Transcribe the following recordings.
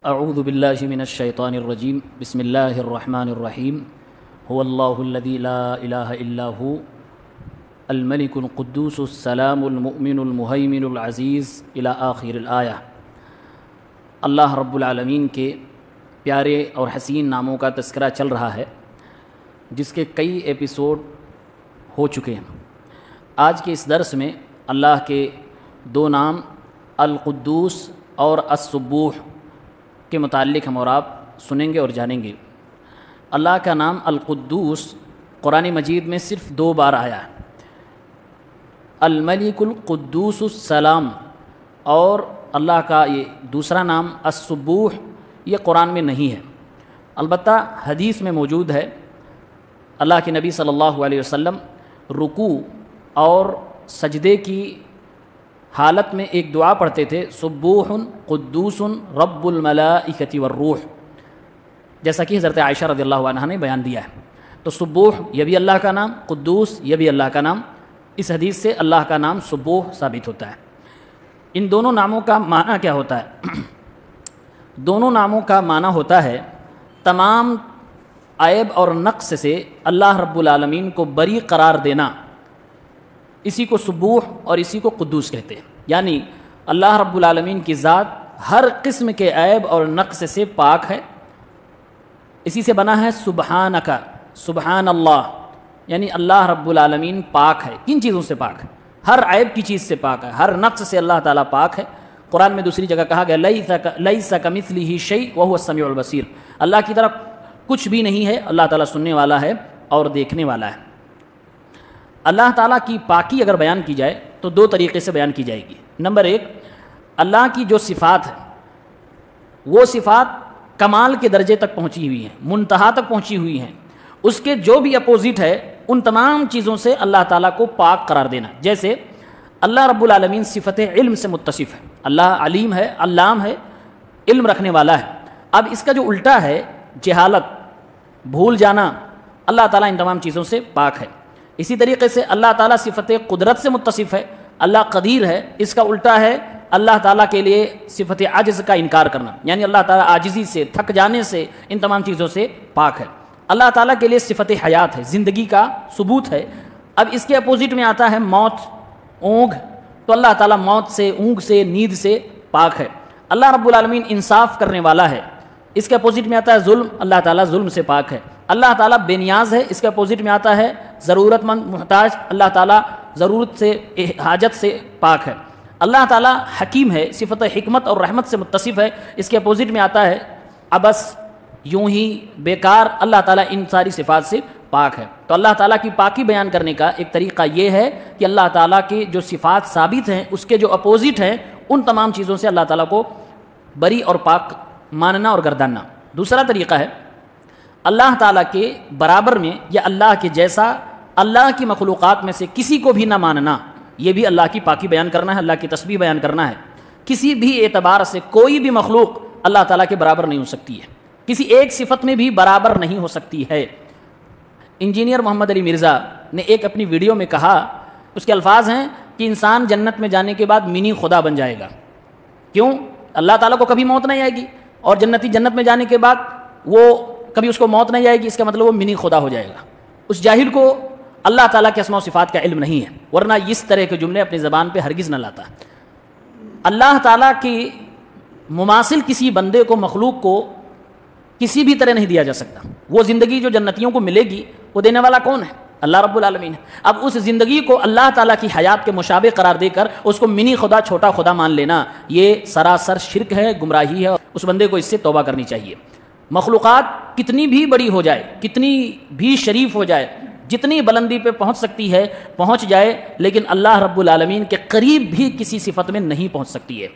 اعوذ باللہ من الشیطان الرجیم بسم اللہ الرحمن الرحیم هو اللہ الذی لا الہ الا هو الملک القدوس السلام المؤمن المہیمن العزیز الی آخر الآیہ۔ اللہ رب العالمین کے پیارے اور حسین ناموں کا تذکرہ چل رہا ہے جس کے کئی ایپیسوڈ ہو چکے ہیں۔ آج کے اس درس میں اللہ کے دو نام القدوس اور السبوح کے متعلق ہم اور آپ سنیں گے اور جانیں گے۔ اللہ کا نام القدوس قرآن مجید میں صرف 2 بار آیا ہے، الملک القدوس السلام، اور اللہ کا یہ دوسرا نام السبوح یہ قرآن میں نہیں ہے، البتہ حدیث میں موجود ہے۔ اللہ کے نبی صلی اللہ علیہ وسلم رکوع اور سجدے کی حالت میں ایک دعا پڑھتے تھے، سبوح قدوس رب الملائکۃ والروح، جیسا کہ حضرت عائشہ رضی اللہ عنہا نے بیان دیا ہے۔ تو سبوح یہ بھی اللہ کا نام، قدوس یہ بھی اللہ کا نام، اس حدیث سے اللہ کا نام سبوح ثابت ہوتا ہے۔ ان دونوں ناموں کا معنی کیا ہوتا ہے؟ دونوں ناموں کا معنی ہوتا ہے تمام عیب اور نقص سے اللہ رب العالمین کو بری قرار دینا، اسی کو سبوح اور اسی کو قدوس کہتے ہیں۔ یعنی اللہ رب العالمین کی ذات ہر قسم کے عیب اور نقص سے پاک ہے، اسی سے بنا ہے سبحانک، سبحان اللہ، یعنی اللہ رب العالمین پاک ہے۔ کن چیزوں سے پاک ہے؟ ہر عیب کی چیز سے پاک ہے، ہر نقص سے اللہ تعالیٰ پاک ہے۔ قرآن میں دوسری جگہ کہا گیا لیس کمثلہ شیء وہو السمیع البصیر، اللہ کی طرف کچھ بھی نہیں ہے، اللہ تعالیٰ سننے والا ہے اور دیکھنے والا ہے۔ اللہ تعالیٰ کی پاکی اگر بیان کی جائے تو 2 طریقے سے بیان کی جائے گی۔ نمبر 1، اللہ کی جو صفات ہے وہ صفات کمال کے درجے تک پہنچی ہوئی ہیں، منتہا تک پہنچی ہوئی ہیں، اس کے جو بھی اپوزٹ ہے ان تمام چیزوں سے اللہ تعالیٰ کو پاک قرار دینا۔ جیسے اللہ رب العالمین صفت علم سے متصف ہے، اللہ علیم ہے، علام ہے، علم رکھنے والا ہے۔ اب اس کا جو الٹا ہے جہالت، بھول جانا، اللہ تعالیٰ ان تمام چیزوں سے پاک ہے۔ اسی طریقے سے اللہ تعالیٰ صفت قدرت سے متصف ہے، اللہ قدیر ہے، اس کا الٹا ہے اللہ تعالیٰ کے لیے صفت عجز کا انکار کرنا، یعنی اللہ تعالیٰ عاجزی سے، تھک جانے سے، ان تمام چیزوں سے پاک ہے۔ اللہ تعالیٰ کے لیے صفت حیات ہے، زندگی کا ثبوت ہے۔ اب اس کے اپوزٹ میں آتا ہے موت، اونگ، تو اللہ تعالیٰ موت سے، اونگ سے، نیند سے پاک ہے۔ اللہ رب العالمین انصاف کرنے والا ہے، اس کے اپوزٹ میں آتا ہے ظلم، اللہ تعالیٰ ظلم سے پاک ہے۔ اللہ تعالیٰ بے نیاز ہے، اس کے اپوزٹ میں آتا ہے ضرورت مند، محتاج، اللہ تعالیٰ ضرورت سے، حاجت سے پاک ہے۔ اللہ تعالیٰ حکیم ہے، صفت حکمت اور رحمت سے متصف ہے، اس کے اپوزٹ میں آتا ہے عبث، یوں ہی، بیکار، اللہ تعالیٰ ان ساری صفات سے پاک ہے۔ تو اللہ تعالیٰ کی پاکی بیان کرنے کا ایک طریقہ یہ ہے کہ اللہ تعالیٰ کی جو صفات ثابت ہیں اس کے جو اپوزٹ ہیں ان تمام چیزوں سے اللہ تعالیٰ کو بری اور پاک ماننا اور گرداننا۔ دوسرا طریقہ ہے اللہ تعالیٰ کے برابر میں یا اللہ کے جیسا اللہ کی مخلوقات میں سے کسی کو بھی نہ ماننا، یہ بھی اللہ کی پاکی بیان کرنا ہے، اللہ کی تسبیح بیان کرنا ہے۔ کسی بھی اعتبار سے کوئی بھی مخلوق اللہ تعالیٰ کے برابر نہیں ہو سکتی ہے، کسی ایک صفت میں بھی برابر نہیں ہو سکتی ہے۔ انجینئر محمد علی مرزا نے ایک اپنی ویڈیو میں کہا، اس کے الفاظ ہیں کہ انسان جنت میں جانے کے بعد منی خدا بن جائے گا۔ کیوں؟ اللہ تعالیٰ کو کبھی موت نہیں آئے گی، اور جنتی جنت میں جانے کے بعد وہ کبھی اس کو موت نہیں آئے گی، اس کا مطلب وہ منی خدا ہو جائے گا۔ اس جاہل کو اللہ تعالیٰ کے اسماء و صفات کا علم نہیں ہے، ورنہ اس طرح کے جملے اپنی زبان پہ ہرگز نہ لاتا۔ اللہ تعالیٰ کی مماثل کسی بندے کو، مخلوق کو کسی بھی طرح نہیں دیا جا سکتا۔ وہ زندگی جو جنتیوں کو ملے گی وہ دینے والا کون ہے؟ اللہ رب العالمین ہے۔ اب اس زندگی کو اللہ تعالیٰ کی حیات کے مشابہ قرار دے کر اس کو منی خدا، چھوٹا خدا مان لینا، یہ سراسر شرک ہے، گمراہی ہے، اس بندے کو اس سے توبہ کرنی چاہیے۔ مخلوقات کتنی بھی بڑی ہو جائے، کتنی بھی شریف ہو جائے، جتنی بلندی پہ پہنچ سکتی ہے پہنچ جائے، لیکن اللہ رب العالمین کے قریب بھی کسی صفت میں نہیں پہنچ سکتی ہے۔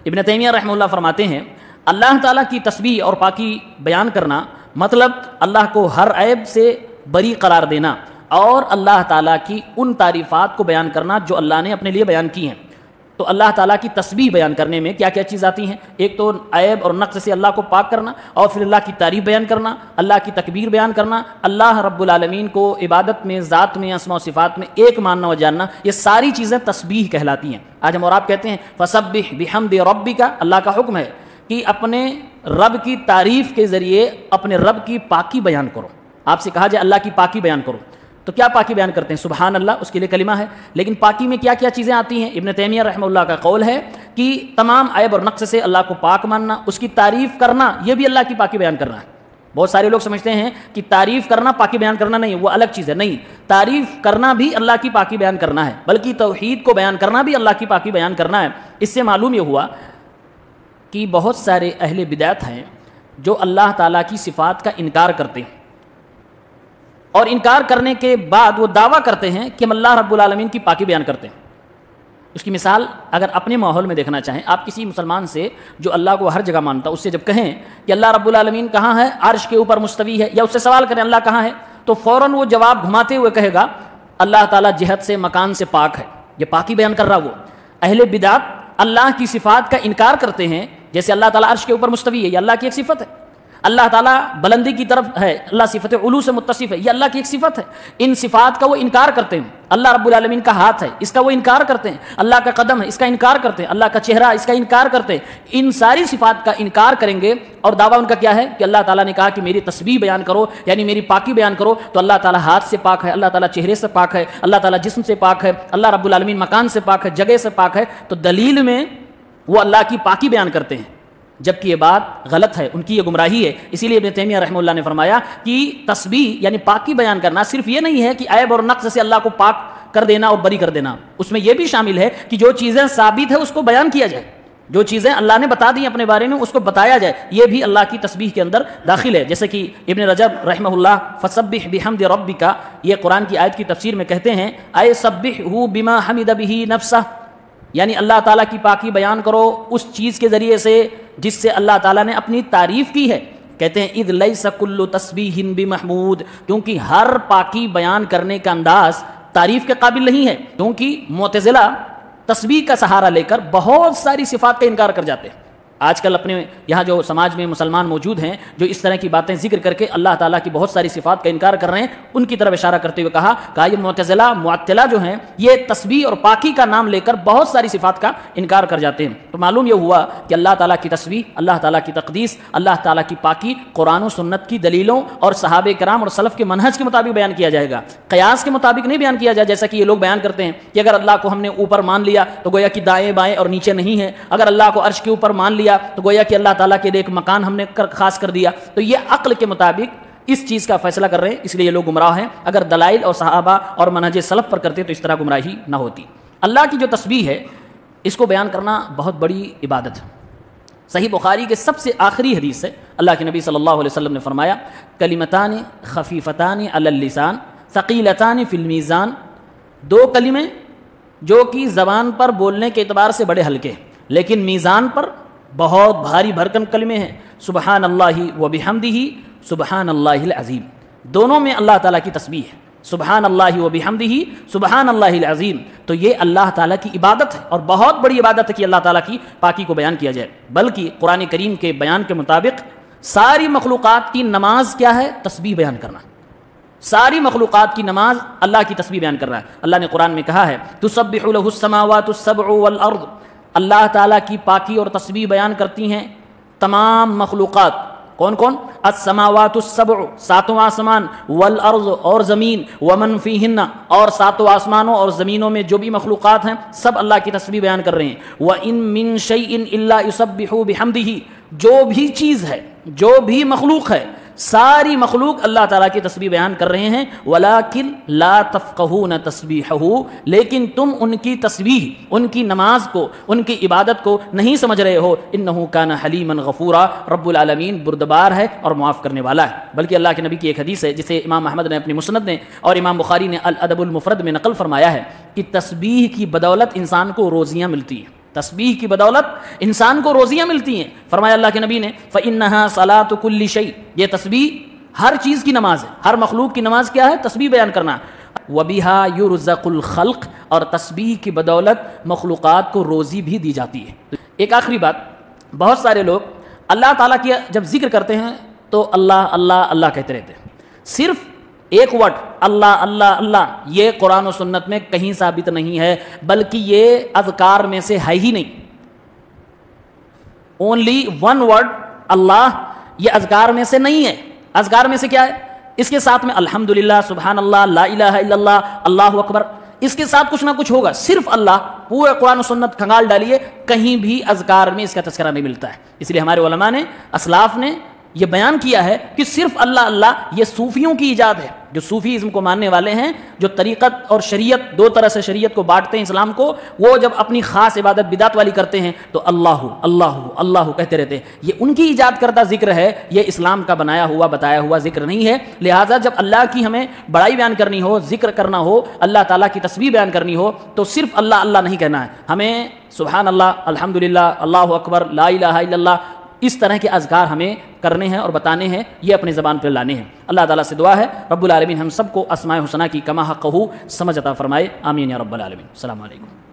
ابن تیمیہ رحمہ اللہ فرماتے ہیں اللہ تعالیٰ کی تسبیح اور پاکی بیان کرنا مطلب اللہ کو ہر عیب سے بری قرار دینا، اور اللہ تعالیٰ کی ان تعریفات کو بیان کرنا جو اللہ نے اپنے لیے بیان کی ہیں۔ تو اللہ تعالیٰ کی تسبیح بیان کرنے میں کیا کیا چیز آتی ہیں؟ ایک تو عیب اور نقص سے اللہ کو پاک کرنا، اور پھر اللہ کی تعریف بیان کرنا، اللہ کی تکبیر بیان کرنا، اللہ رب العالمین کو عبادت میں، ذات میں، اسماء و صفات میں ایک ماننا و جاننا، یہ ساری چیزیں تسبیح کہلاتی ہیں۔ آج ہم اور آپ کہتے ہیں فسبح بحمد ربک، اللہ کا حکم ہے کہ اپنے رب کی تعریف کے ذریعے اپنے رب کی پاکی بیان کرو. آپ سے کہا جائے اللہ کی پاکی بیان کرو تو کیا پاکی بیان کرتے ہیں؟ سبحان اللہ، اس کے لیے کلمہ ہے. لیکن پاکی میں کیا کیا چیزیں آتی ہیں؟ ابن تیمیہ رحمہ اللہ کا قول ہے کہ تمام عیب اور نقص سے اللہ کو پاک ماننا، اس کی تعریف کرنا، یہ بھی اللہ کی پاکی بیان کرنا ہے. بہت سارے لوگ سمجھتے ہیں کہ تعریف کرنا پاکی بیان کرنا نہیں، وہ الگ چیز ہے. نہیں، تعریف کرنا بھی اللہ کی پاکی بیان کرنا ہے، بلکہ توحید کو بیان کرنا بھی اللہ کی پاکی بیان کرنا ہے. اس سے معلوم یہ ہوا کہ بہت سارے اہل بدعت ہیں جو اللہ تعالیٰ کی صفات کا انکار کرتے ہیں، اور انکار کرنے کے بعد وہ دعویٰ کرتے ہیں کہ ہم اللہ رب العالمین کی پاکی بیان کرتے ہیں. اس کی مثال اگر اپنے ماحول میں دیکھنا چاہیں، آپ کسی مسلمان سے جو اللہ کو ہر جگہ مانتا، اس سے جب کہیں کہ اللہ رب العالمین کہاں ہے، عرش کے اوپر مستوی ہے، یا اس سے سوال کریں اللہ کہاں ہے، تو فوراً وہ جواب گھماتے ہوئے کہے گا اللہ تعالیٰ جہت سے، مکان سے پاک ہے. یہ پاکی بیان کر رہا. وہ اہل بدعت اللہ کی صفات کا انکار کرتے ہیں، جیسے اللہ تعالیٰ عرش کے اوپر مستوی ہے، یہ اللہ کی ایک صفت ہے. اللہ تعالیٰ بلندی کی طرف ہے، اللہ صفت علو سے متصف ہے، یہ اللہ کی ایک صفت ہے. ان صفات کا وہ انکار کرتے ہیں. اللہ رب العالمین کا ہاتھ ہے، اس کا وہ انکار کرتے ہیں. اللہ کا قدم ہے، اس کا انکار کرتے ہیں. اللہ کا چہرہ، اس کا انکار کرتے ہیں. ان ساری صفات کا انکار کریں گے، اور دعویٰ ان کا کیا ہے کہ اللہ تعالیٰ نے کہا کہ میری تسبیح بیان کرو، یعنی میری پاکی بیان کرو. تو اللہ تعالیٰ ہاتھ سے پاک ہے، اللہ تعالیٰ چہرے سے پاک ہے، اللہ تعالیٰ جسم سے پاک ہے، اللہ رب العالمین مکان سے پاک ہے، جگہ سے پاک ہے. تو دلیل میں وہ اللہ کی پاکی بیان کرتے ہیں، جبکہ یہ بات غلط ہے، ان کی یہ گمراہی ہے. اسی لیے ابن تیمیہ رحمہ اللہ نے فرمایا کہ تسبیح یعنی پاکی بیان کرنا صرف یہ نہیں ہے کہ عیب اور نقص سے اللہ کو پاک کر دینا اور بری کر دینا، اس میں یہ بھی شامل ہے کہ جو چیزیں ثابت ہے اس کو بیان کیا جائے، جو چیزیں اللہ نے بتا دی اپنے بارے میں اس کو بتایا جائے. یہ بھی اللہ کی تسبیح کے اندر داخل ہے. جیسے کہ ابن رجب رحمہ اللہ فسبح بحمد ربک، یہ قرآن کی آیت کی تفسیر میں کہتے ہیں اے سبحہ بما حمد بہ نفسہ، یعنی اللہ تعالیٰ کی پاکی بیان کرو اس چیز کے ذریعے سے جس سے اللہ تعالیٰ نے اپنی تعریف کی ہے. کہتے ہیں اذ لیس کل تسبیح بمحمود، کیونکہ ہر پاکی بیان کرنے کا انداز تعریف کے قابل نہیں ہے. کیونکہ معتزلہ تسبیح کا سہارا لے کر بہت ساری صفات کا انکار کر جاتے ہیں. آج کل اپنے یہاں جو سماج میں مسلمان موجود ہیں جو اس طرح کی باتیں ذکر کر کے اللہ تعالیٰ کی بہت ساری صفات کا انکار کر رہے ہیں، ان کی طرف اشارہ کرتے ہوئے کہا یہ معتزلہ معطلہ جو ہیں یہ تسبیح اور پاکی کا نام لے کر بہت ساری صفات کا انکار کر جاتے ہیں. تو معلوم یہ ہوا کہ اللہ تعالیٰ کی تسبیح، اللہ تعالیٰ کی تقدیس، اللہ تعالیٰ کی پاکی قرآن و سنت کی دلیلوں اور صحابہ کرام اور سلف کے منہج کے مطابق بیان کیا جائے گا، قیاس کے مطابق نہیں بیان کیا جائے جیسا کہ یہ لوگ بیان کرتے ہیں کہ اگر اللہ کو ہم نے اوپر مان لیا تو گویا کہ دائیں بائیں اور نیچے نہیں ہے، اگر اللہ کو عرش کے اوپر مان لیا تو گویا کہ اللہ تعالیٰ کے ایک مکان ہم نے خاص کر دیا. تو یہ عقل کے مطابق اس چیز کا فیصلہ کر رہے ہیں، اس لیے یہ لوگ گمراہ ہیں. اگر دلائل اور صحابہ اور منہج سلف پر کرتے تو اس طرح گمراہی نہ ہوتی. اللہ کی جو تسبیح ہے اس کو بیان کرنا بہت بڑی عبادت ہے. صحیح بخاری کے سب سے آخری حدیث ہے، اللہ کے نبی صلی اللہ علیہ وسلم نے فرمایا کلمتان خفیفتان علی اللسان ثقیلتان فی المیزان، دو کلمے جو کہ زبان پر بولنے کے اعتبار سے بڑے ہلکے لیکن میزان پر بہت بھاری بھرکم کلمے ہیں، سبحان اللہ و بحمدہ سبحان اللہ العظیم. دونوں میں اللہ تعالیٰ کی تسبیح ہے، سبحان اللہ و بحمدہ سبحان اللہ العظیم. تو یہ اللہ تعالیٰ کی عبادت ہے اور بہت بڑی عبادت ہے کہ اللہ تعالیٰ کی پاکی کو بیان کیا جائے. بلکہ قرآن کریم کے بیان کے مطابق ساری مخلوقات کی نماز کیا ہے؟ تسبیح بیان کرنا. ساری مخلوقات کی نماز اللہ کی تسبیح بیان کر رہا ہے. اللہ نے قرآن میں کہا ہے تسبح لہ السماوات السبع والارض، اللہ تعالیٰ کی پاکی اور تسبیح بیان کرتی ہیں تمام مخلوقات. کون کون؟ السماوات السبع، ساتوں آسمان، والارض اور زمین، ومن فیہن اور ساتوں آسمانوں اور زمینوں میں جو بھی مخلوقات ہیں سب اللہ کی تسبیح بیان کر رہے ہیں. وَإِن مِّن شَيْءٍ إِلَّا يُسَبِّحُ بِحَمْدِهِ، جو بھی چیز ہے، جو بھی مخلوق ہے، ساری مخلوق اللہ تعالیٰ کی تسبیح بیان کر رہے ہیں. وَلَٰكِن لَا تَفْقَهُونَ تَسْبِيحَهُ، لیکن تم ان کی تسبیح، ان کی نماز کو، ان کی عبادت کو نہیں سمجھ رہے ہو. إِنَّهُ كَانَ حَلِيمًا غَفُورًا، رب العالمین بردبار ہے اور معاف کرنے والا ہے. بلکہ اللہ کے نبی کی ایک حدیث ہے جسے امام احمد نے اپنی مسند نے اور امام بخاری نے الادب المفرد میں نقل فرمایا ہے کہ تسبیح کی بدولت انسان کو روزیاں ملتی ہیں. تسبیح کی بدولت انسان کو روزیاں ملتی ہیں. فرمایا اللہ کے نبی نے فَإِنَّهَا صَلَاةُ كُلِّ شَيْءٍ، یہ تسبیح ہر چیز کی نماز ہے. ہر مخلوق کی نماز کیا ہے؟ تسبیح بیان کرنا. وَبِهَا يُرْزَقُ الْخَلْقُ، اور تسبیح کی بدولت مخلوقات کو روزی بھی دی جاتی ہے. ایک آخری بات، بہت سارے لوگ اللہ تعالیٰ کی جب ذکر کرتے ہیں تو اللہ اللہ اللہ کہتے رہتے ہیں. صرف ایک ورڈ اللہ اللہ اللہ یہ قرآن و سنت میں کہیں ثابت نہیں ہے، بلکہ یہ اذکار میں سے ہے ہی نہیں. اونلی ون ورڈ اللہ یہ اذکار میں سے نہیں ہے. اذکار میں سے کیا ہے؟ اس کے ساتھ میں الحمدللہ، سبحان اللہ، لا الہ الا اللہ، اللہ اکبر، اس کے ساتھ کچھ نہ کچھ ہوگا. صرف اللہ پورے قرآن و سنت کھنگال ڈالیے، کہیں بھی اذکار میں اس کا تذکرہ نہیں ملتا ہے. اس لیے ہمارے علماء نے، اسلاف نے یہ بیان کیا ہے کہ صرف اللہ اللہ یہ صوفیوں کی ایجاد ہے. جو صوفی ازم کو ماننے والے ہیں، جو طریقت اور شریعت، دو طرح سے شریعت کو بانٹتے ہیں اسلام کو، وہ جب اپنی خاص عبادت بدعت والی کرتے ہیں تو اللہ اللہ اللہ کہتے رہتے ہیں. یہ ان کی ایجاد کردہ ذکر ہے، یہ اسلام کا بنایا ہوا بتایا ہوا ذکر نہیں ہے. لہٰذا جب اللہ کی ہمیں بڑائی بیان کرنی ہو، ذکر کرنا ہو، اللہ تعالیٰ کی تسبیح بیان کرنی ہو، تو صرف اللہ اللہ نہیں کہنا ہے. ہمیں سبحان اللہ، الحمدللہ، اللہ اکبر، لا الہ الا اللہ، اس طرح کے اذکار ہمیں کرنے ہیں اور بتانے ہیں، یہ اپنی زبان پر لانے ہیں. اللہ تعالیٰ سے دعا ہے رب العالمین ہم سب کو اسماء حسنہ کی کما حقہ سمجھ عطا فرمائے. آمین یا رب العالمین. السلام علیکم.